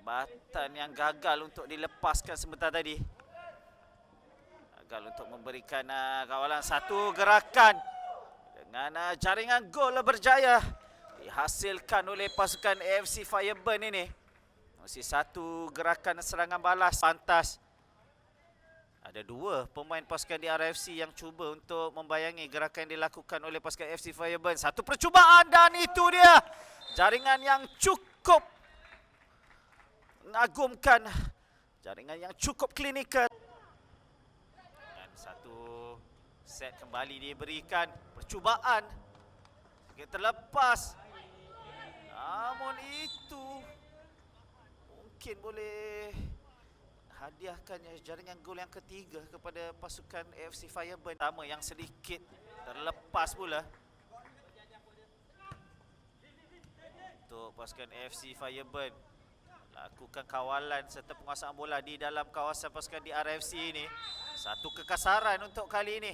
Rembatan yang gagal untuk dilepaskan sebentar tadi. Gagal untuk memberikan kawalan. Satu gerakan dengan jaringan gol berjaya dihasilkan oleh pasukan AFC Fireburn ini. Masih satu gerakan serangan balas pantas. Ada dua pemain pasukan DRFC yang cuba untuk membayangi gerakan yang dilakukan oleh pasukan AFC Fireburn. Satu percubaan dan itu dia. Jaringan yang cukup mengagumkan. Jaringan yang cukup klinikal. Dan satu set kembali diberikan. Percubaan. Sedikit terlepas. Namun itu mungkin boleh hadiahkannya jaringan gol yang ketiga kepada pasukan AFC Fireburn. Pertama yang sedikit terlepas pula untuk pasukan AFC Fireburn lakukan kawalan serta penguasaan bola di dalam kawasan pasukan DRFC ini. Satu kekasaran untuk kali ini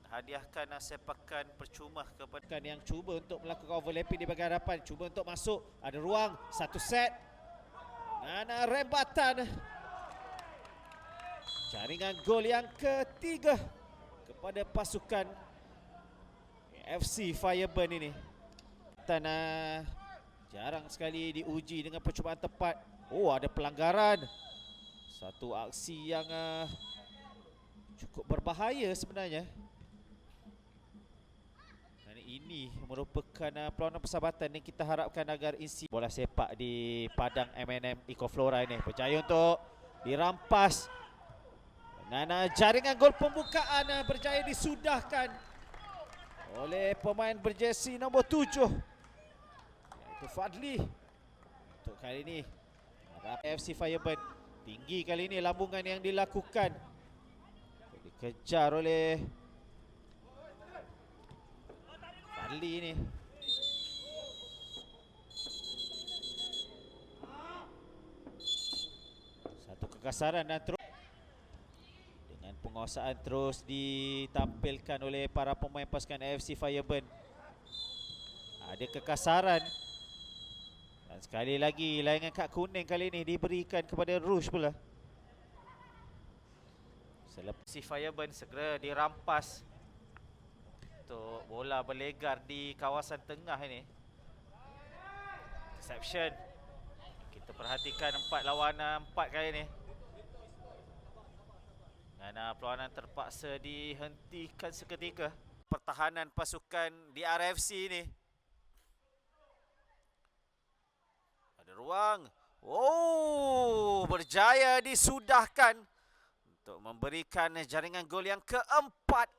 menghadiahkan sepakan percuma kepada yang cuba untuk melakukan overlapping di bahagian hadapan, cuba untuk masuk, ada ruang, satu set dengan rembatan. Jaringan gol yang ketiga kepada pasukan AFC Fireburn ini. Tanah jarang sekali diuji dengan percubaan tepat. Oh, ada pelanggaran. Satu aksi yang cukup berbahaya sebenarnya. Dan ini merupakan perlawanan persahabatan yang kita harapkan agar isi bola sepak di padang M&M Ecoflora ini berjaya untuk dirampas. Dan jaringan gol pembukaan berjaya disudahkan oleh pemain berjersey nombor 7 iaitu Fadli. Untuk kali ini AFC Fireburn tinggi kali ini lambungan yang dilakukan, dikejar oleh Fadli ini. Satu kekasaran dan terus penguasaan terus ditampilkan oleh para pemain pasukan AFC Fireburn. Ada kekasaran. Dan sekali lagi layangan kad kuning kali ini diberikan kepada Rouge pula. Selepas AFC Fireburn segera dirampas untuk bola berlegar di kawasan tengah ini. Interception. Kita perhatikan 4 lawan 4 kali ini. Dan perlawanan terpaksa dihentikan seketika. Pertahanan pasukan DRFC ini. Ada ruang. Oh, berjaya disudahkan untuk memberikan jaringan gol yang keempat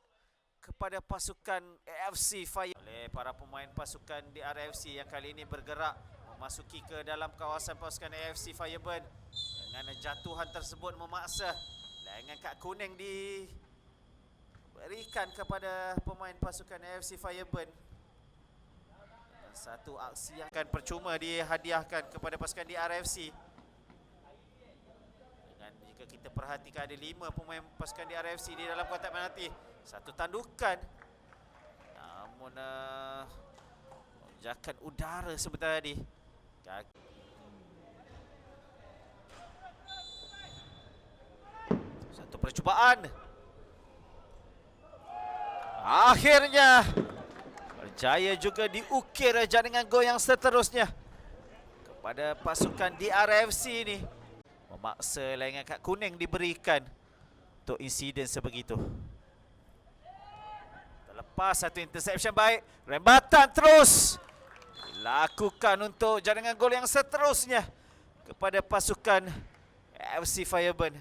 kepada pasukan AFC Fire oleh para pemain pasukan DRFC yang kali ini bergerak memasuki ke dalam kawasan pasukan AFC Fireburn. Dengan jatuhan tersebut memaksa layangan kad kuning diberikan kepada pemain pasukan AFC Fireburn. Satu aksi yang akan percuma dihadiahkan kepada pasukan DRFC. Dan jika kita perhatikan ada 5 pemain pasukan DRFC di dalam kotak penalti. Satu tandukan. Namun lonjakan udara sebentar tadi. Satu percubaan. Akhirnya berjaya juga diukir jaringan gol yang seterusnya kepada pasukan DRFC ini. Memaksa layangan kad kuning diberikan untuk insiden sebegitu. Terlepas satu interception baik. Rembatan terus dilakukan untuk jaringan gol yang seterusnya kepada pasukan AFC Fireburn.